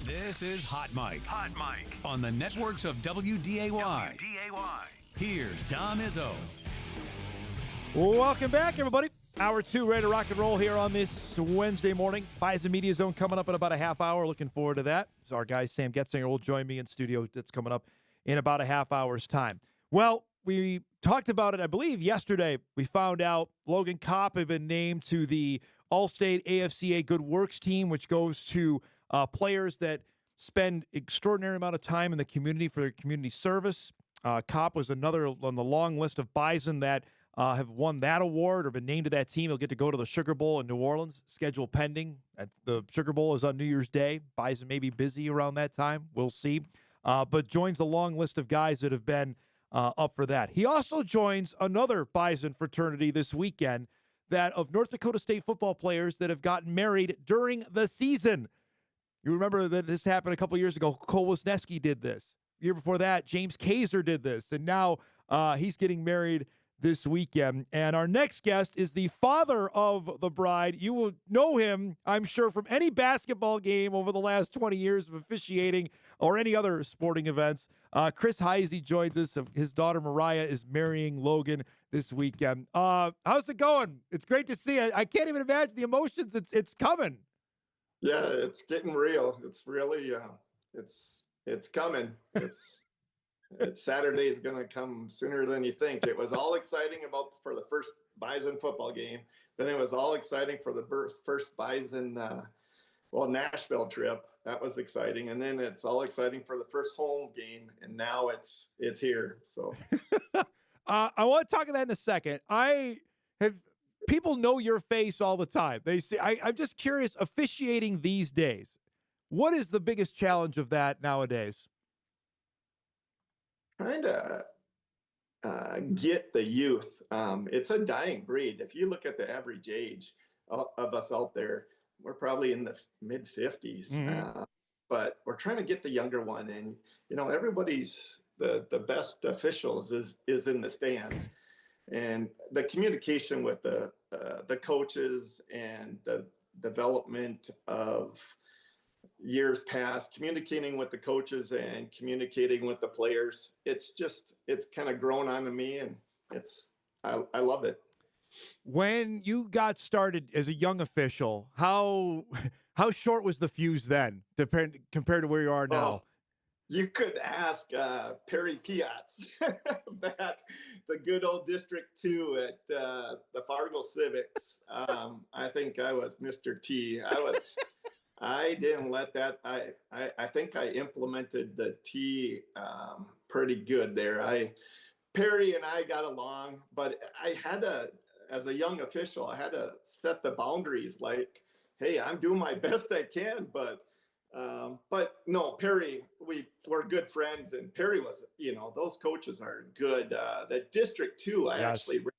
This is Hot Mike. Hot Mike. On the networks of WDAY. Here's Dom Izzo. Welcome back, everybody. Hour 2, ready to rock and roll here on this Wednesday morning. Bison Media Zone coming up in about a half hour. Looking forward to that. So our guy Sam Getzinger will join me in studio. That's coming up in about a half hour's time. Well, we talked about it, I believe, yesterday. We found out Logan Kopp had been named to the All-State AFCA Good Works team, which goes to players that spend extraordinary amount of time in the community for their community service. Kopp was another on the long list of Bison that have won that award or been named to that team. He'll get to go to the Sugar Bowl in New Orleans, schedule pending. The Sugar Bowl is on New Year's Day. Bison may be busy around that time. We'll see. But joins the long list of guys that have been up for that. He also joins another Bison fraternity this weekend, that of North Dakota State football players that have gotten married during the season. You remember that this happened a couple years ago. Cole Wisniewski did this. The year before that, James Kaiser did this. And now he's getting married this weekend. And our next guest is the father of the bride. You will know him, I'm sure, from any basketball game over the last 20 years of officiating or any other sporting events. Chris Heise joins us. His daughter Mariah is marrying Logan this weekend. How's it going? It's great to see you. I can't even imagine the emotions. It's coming. Yeah, it's getting real. It's really, it's coming. It's Saturday is going to come sooner than you think. It was all exciting for the first Bison football game. Then it was all exciting for the first Bison, Nashville trip. That was exciting. And then it's all exciting for the first home game. And now it's here. So I want to talk about that in a second. People know your face all the time. They say, I'm just curious, officiating these days, what is the biggest challenge of that nowadays? Trying to get the youth. It's a dying breed. If you look at the average age of us out there, we're probably in the mid 50s. Mm-hmm. But we're trying to get the younger one. And, everybody's the best officials is in the stands. And the communication with the coaches and the development of years past, communicating with the coaches and communicating with the players, it's kind of grown onto me, and I love it. When you got started as a young official, how short was the fuse then compared to where you are now? You could ask Perry Piatz, that the good old District 2 at the Fargo Civics. I think I was Mr. T. I didn't let that. I think I implemented the T pretty good there. Perry and I got along, but as a young official, I had to set the boundaries. Like, hey, I'm doing my best I can, but no, Perry, we're good friends, and Perry was, those coaches are good. The District 2, I actually ran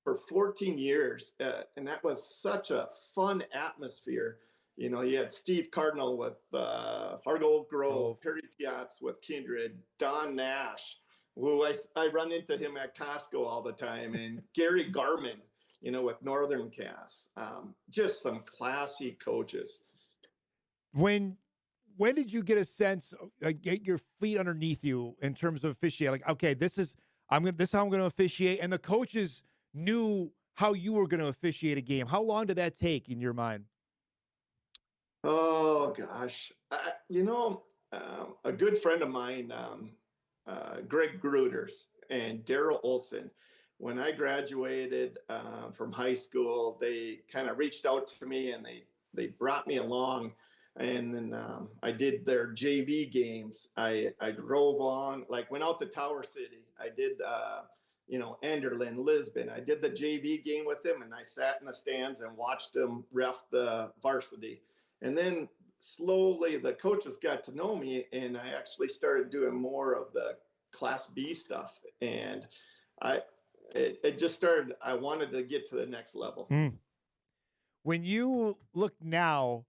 for 14 years, and that was such a fun atmosphere. You had Steve Cardinal with Fargo Grove, Perry Piatz with Kindred, Don Nash, who I run into him at Costco all the time, and Gary Garman, with Northern Cass. Just some classy coaches. When did you get a sense, get your feet underneath you in terms of officiating? Like, okay, this is how I'm going to officiate, and the coaches knew how you were going to officiate a game. How long did that take in your mind? Oh gosh, a good friend of mine, Greg Gruters and Daryl Olson. When I graduated from high school, they kind of reached out to me and they brought me along. And then I did their JV games. I drove on, went out to Tower City. I did, Anderlin, Lisbon. I did the JV game with them, and I sat in the stands and watched them ref the varsity. And then slowly the coaches got to know me, and I actually started doing more of the Class B stuff. And it just started, I wanted to get to the next level. When you look now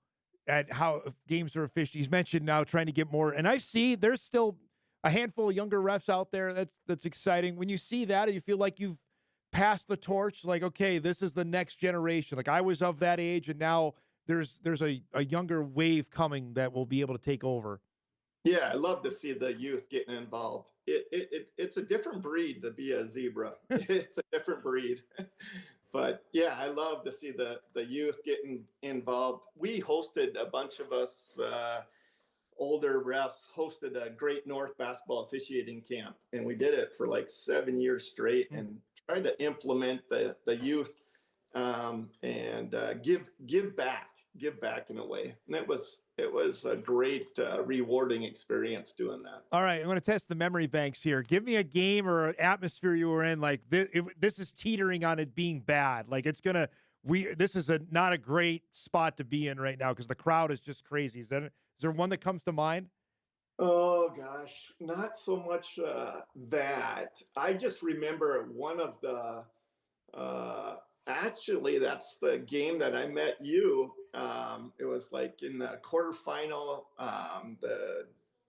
at how games are officiated, you mentioned now trying to get more, and I see there's still a handful of younger refs out there. That's exciting. When you see that, you feel like you've passed the torch, like, okay, this is the next generation. Like, I was of that age, and now there's a younger wave coming that will be able to take over. Yeah, I love to see the youth getting involved. It's a different breed to be a zebra. It's a different breed. But yeah, I love to see the youth getting involved. We hosted a bunch of us older refs hosted a Great North basketball officiating camp, and we did it for like 7 years straight and tried to implement the youth and give back in a way. And it was a great rewarding experience doing that. All right, I'm going to test the memory banks here. Give me a game or an atmosphere you were in. Like this is teetering on it being bad. Like this is not a great spot to be in right now because the crowd is just crazy. Is there one that comes to mind? Oh gosh, not so much that. I just remember one of the. Actually, that's the game that I met you. It was like in the quarterfinal, the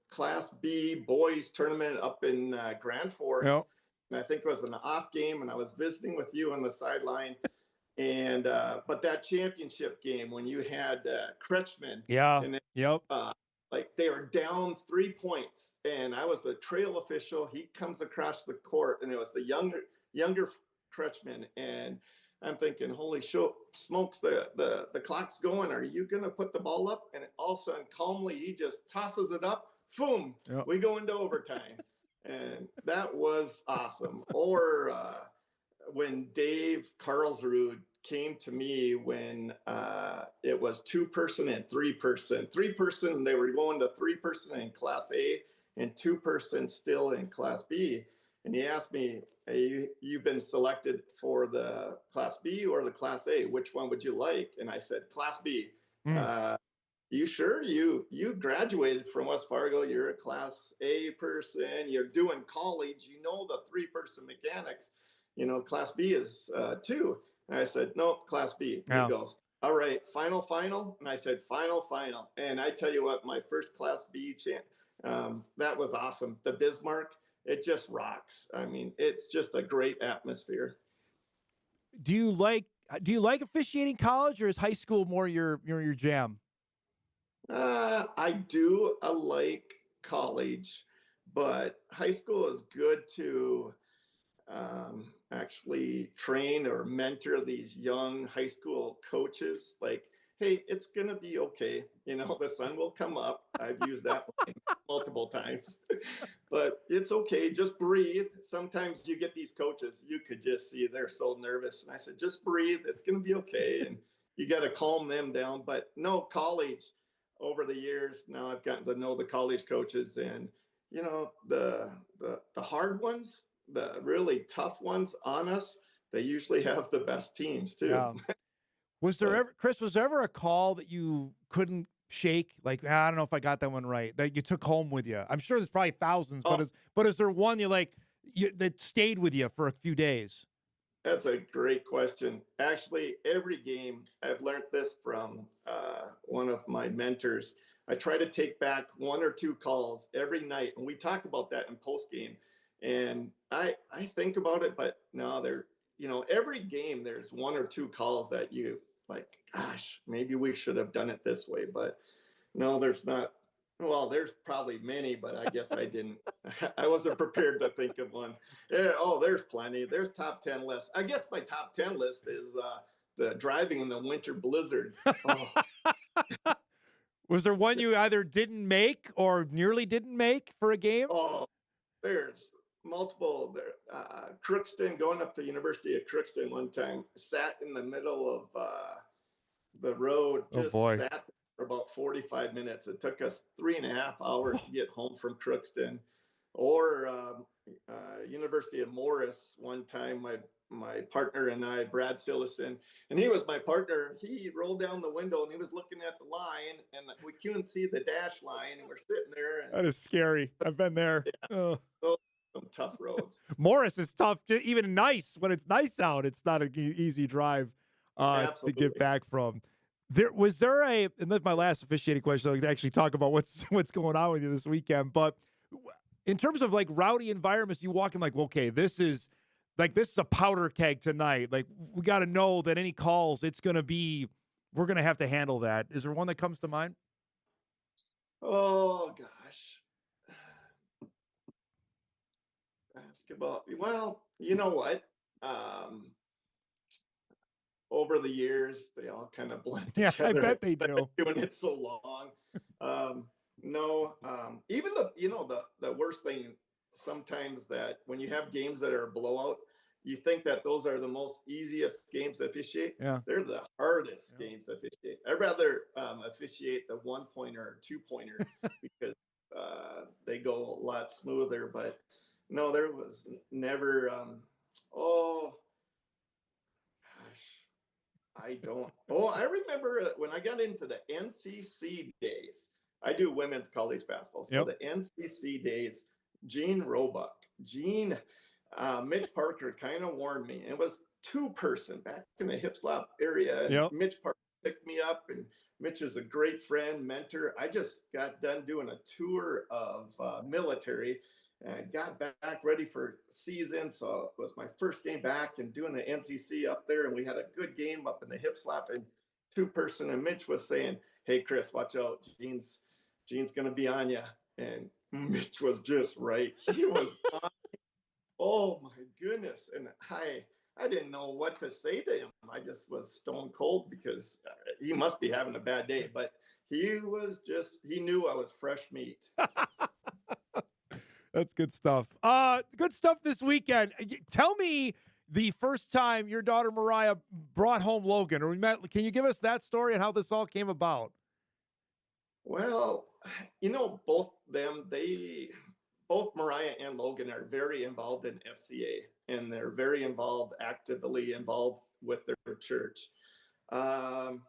Class B boys tournament up in Grand Forks. Yep. And I think it was an off game, and I was visiting with you on the sideline. And but that championship game when you had Kretschmann, Yeah. and Yep. like they were down 3 points, and I was the trail official. He comes across the court, and it was the younger Kretschmann, and I'm thinking, holy smokes, the clock's going. Are you going to put the ball up? And all of a sudden, calmly, he just tosses it up. Boom, Yep. We go into overtime. And that was awesome. Or when Dave Karlsrud came to me when it was 2-person and 3-person. 3-person, they were going to 3-person in Class A and 2-person still in Class B. And he asked me, hey, you've been selected for the Class B or the Class A. Which one would you like? And I said, Class B. You sure? You graduated from West Fargo. You're a Class A person. You're doing college. You know the 3-person mechanics. Class B is 2. And I said, no, Class B. Yeah. He goes, all right, final. And I said, final. And I tell you what, my first Class B that was awesome. The Bismarck. It just rocks. I mean, it's just a great atmosphere. Do you like officiating college, or is high school more your jam? I do. I like college, but high school is good to actually train or mentor these young high school coaches. Like, hey, it's going to be okay. The sun will come up. I've used that line multiple times, but it's okay. Just breathe. Sometimes you get these coaches, you could just see they're so nervous. And I said, just breathe. It's going to be okay. And you got to calm them down. But no, college, over the years, now I've gotten to know the college coaches, and, the hard ones, the really tough ones on us, they usually have the best teams too. Yeah. Was there ever a call that you couldn't shake? Like, I don't know if I got that one right, that you took home with you? I'm sure there's probably thousands, but is there one that stayed with you for a few days? That's a great question. Actually, every game, I've learned this from one of my mentors. I try to take back 1 or 2 calls every night, and we talk about that in post game. And I think about it, but no, every game there's 1 or 2 calls that you like, gosh, maybe we should have done it this way. But no, there's not. Well, there's probably many, but I guess I didn't. I wasn't prepared to think of one. Yeah, there's plenty. There's top 10 lists. I guess my top 10 list is the driving in the winter blizzards. Oh. Was there one you either didn't make or nearly didn't make for a game? Oh, there's multiple. Crookston, going up to University of Crookston one time, sat in the middle of the road, just sat for about 45 minutes. It took us 3.5 hours to get home from Crookston. Or University of Morris, one time, my partner and I, Brad Sillison, and he was my partner. He rolled down the window and he was looking at the line, and we couldn't see the dash line, and we're sitting there. And, that is scary. I've been there. Yeah, so some tough roads. Morris is tough, even nice when it's nice out. It's not an easy drive to get back from. And that's my last officiating question. I can actually talk about what's going on with you this weekend. But in terms of like rowdy environments, you walk in like, okay, this is a powder keg tonight. Like, we got to know that any calls, it's going to be we're going to have to handle that. Is there one that comes to mind? Oh gosh. Basketball. Well, you know what? Um, Over the years, they all kind of blend Yeah, I together. bet they do. Doing it so long. Um, no, even the worst thing sometimes that when you have games that are a blowout, you think that those are the most easiest games to officiate. Yeah. They're the hardest games to officiate. I'd rather officiate the 1 pointer or 2 pointer because they go a lot smoother. But no, there was never. Oh gosh, I don't. Oh, I remember when I got into the NCC days. I do women's college basketball. So Yep. the NCC days, Gene Roebuck, Mitch Parker kind of warned me. It was two-person back in the hip slap area. And Yep. Mitch Parker picked me up, and Mitch is a great friend, mentor. I just got done doing a tour of military and got back ready for season. So it was my first game back and doing the NCC up there. And we had a good game up in the hip slap and two-person. And Mitch was saying, "Hey, Chris, watch out. Gene's going to be on you." And Mitch was just right. He was on. Oh my goodness. And I didn't know what to say to him. I just was stone cold because he must be having a bad day, but he knew I was fresh meat. That's good stuff. Good stuff this weekend. Tell me the first time your daughter Mariah brought home Logan, or we met. Can you give us that story and how this all came about? Well, both Mariah and Logan are very involved in FCA, and they're very actively involved with their church. I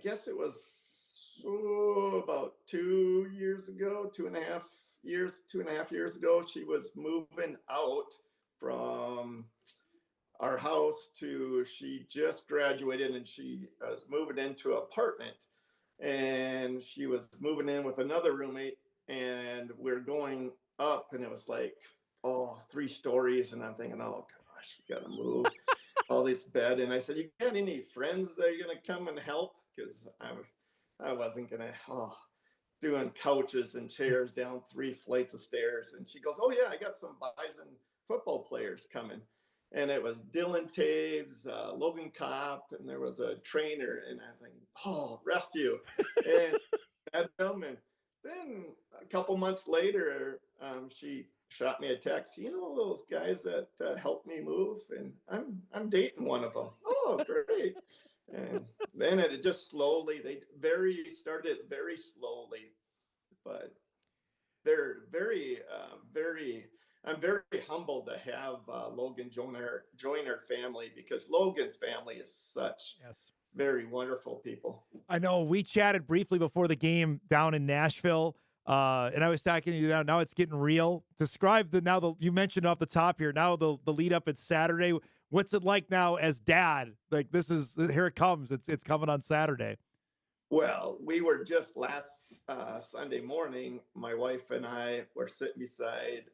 guess it was about 2 years ago, 2.5 years ago, she was moving out from our house she just graduated and she was moving into an apartment, and she was moving in with another roommate, and we're going up, and it was like, 3 stories, and I'm thinking, oh gosh, we gotta move all this bed. And I said, "You got any friends that are gonna come and help?" Because I wasn't gonna doing couches and chairs down 3 flights of stairs. And she goes, "Oh yeah, I got some Bison football players coming." And it was Dylan Taves, Logan Kopp, and there was a trainer. And I'm thinking, "Oh, rescue!" And had them. And then a couple months later, she shot me a text. "You know those guys that helped me move, and I'm dating one of them." "Oh, great!" And then it just slowly, started very slowly, but they're I'm very humbled to have Logan join our family, because Logan's family is such very wonderful people. I know we chatted briefly before the game down in Nashville, and I was talking to you now. Now it's getting real. Describe you mentioned off the top here. Now the lead up. It's Saturday. What's it like now as dad? Like here it comes. It's coming on Saturday. Well, we were just last Sunday morning, my wife and I were sitting beside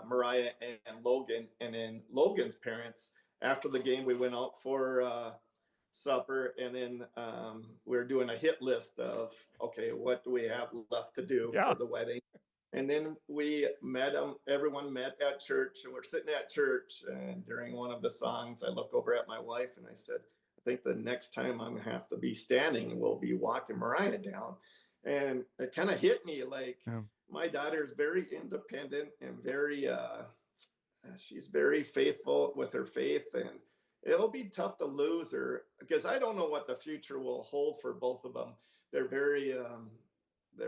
Mariah and Logan, and then Logan's parents. After the game, we went out for supper, and then we were doing a hit list of, okay, what do we have left to do for the wedding? And then we met them. Everyone met at church, and we're sitting at church. And during one of the songs, I look over at my wife and I said, "I think the next time I'm gonna have to be standing, we'll be walking Mariah down." And it kind of hit me like, my daughter is very independent and she's very faithful with her faith, and it'll be tough to lose her because I don't know what the future will hold for both of them. They're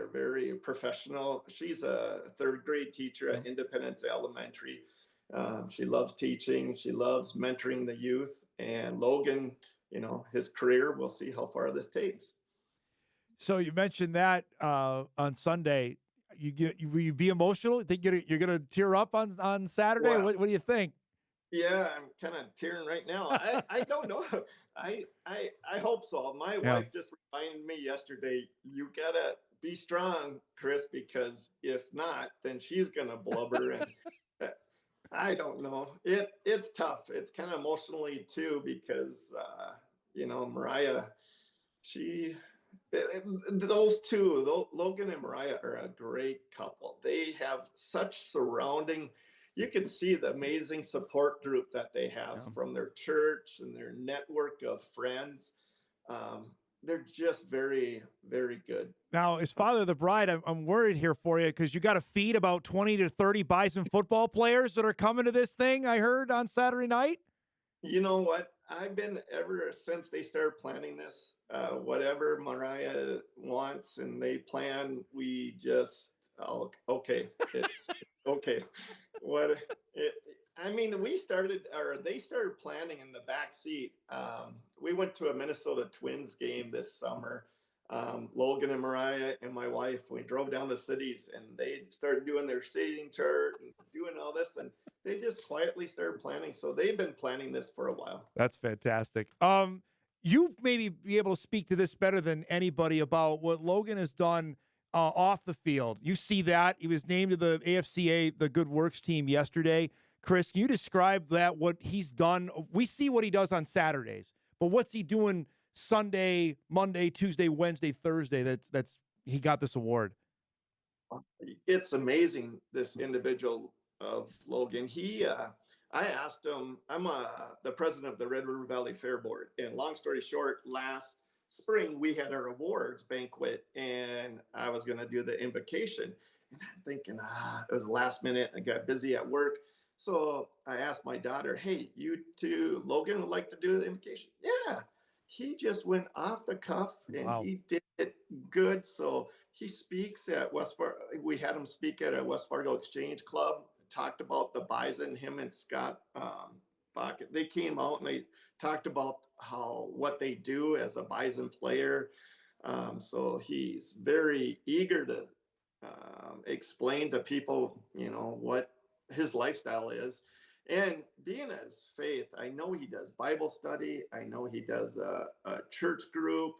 very professional. She's a third grade teacher at Independence Elementary. She loves teaching. She loves mentoring the youth. And Logan, his career, we'll see how far this takes. So you mentioned that on Sunday. Will you be emotional? Think you're gonna tear up on Saturday? Wow. What do you think? Yeah, I'm kind of tearing right now. I don't know. I hope so. My wife just reminded me yesterday, "You gotta be strong, Chris, because if not, then she's gonna blubber." And I don't know. It's tough. It's kind of emotionally too, because Mariah, she, those two, Logan and Mariah, are a great couple. They have such surrounding. You can see the amazing support group that they have from their church and their network of friends. They're just very, very good. Now, as father of the bride, I'm worried here for you because you got to feed about 20 to 30 Bison football players that are coming to this thing, I heard, on Saturday night. You know what? I've been, ever since they started planning this, whatever Mariah wants and they plan, we just, okay, it's okay. What it, I mean, we started, or they started planning in the back seat. We went to a Minnesota Twins game this summer. Logan and Mariah and my wife, we drove down the cities and they started doing their seating chart and doing all this, and they just quietly started planning. So they've been planning this for a while. That's fantastic. You maybe be able to speak to this better than anybody about what Logan has done off the field. You see that he was named to the AFCA, the Good Works team yesterday. Chris, can you describe that, what he's done? We see what he does on Saturdays, but what's he doing Sunday, Monday, Tuesday, Wednesday, Thursday? That's he got this award. It's amazing, this individual of Logan. I asked him, I'm the president of the Red River Valley Fair Board. And long story short, last spring, we had our awards banquet and I was going to do the invocation. And I'm thinking, it was last minute. I got busy at work. So I asked my daughter, hey, you two, Logan would like to do the invocation? Yeah. He just went off the cuff and he did it good. So he speaks at West Fargo. We had him speak at a West Fargo Exchange Club, talked about the Bison, him and Scott Bach. They came out and they talked about what they do as a Bison player. So he's very eager to explain to people, what his lifestyle is. And being his faith, I know he does Bible study. I know he does a church group.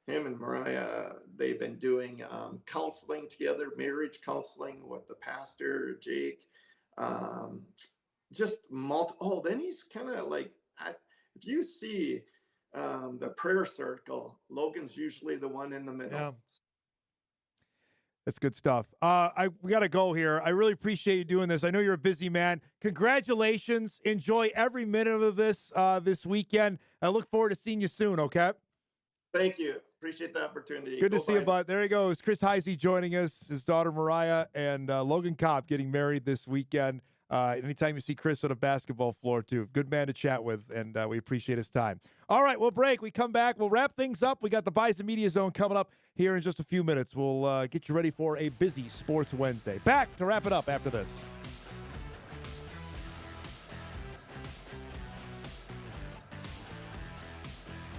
Him and Mariah, they've been doing counseling together, marriage counseling with the pastor, Jake. Then he's kind of like, if you see the prayer circle, Logan's usually the one in the middle. Yeah. That's good stuff. We got to go here. I really appreciate you doing this. I know you're a busy man. Congratulations. Enjoy every minute of this this weekend. I look forward to seeing you soon, okay? Thank you. Appreciate the opportunity. Good to see you, bud. There he goes. Chris Heise joining us, his daughter Mariah, and Logan Cobb getting married this weekend. Anytime you see Chris on a basketball floor, too. Good man to chat with, and we appreciate his time. All right, we'll break. We come back. We'll wrap things up. We got the Bison Media Zone coming up here in just a few minutes. We'll get you ready for a busy Sports Wednesday. Back to wrap it up after this.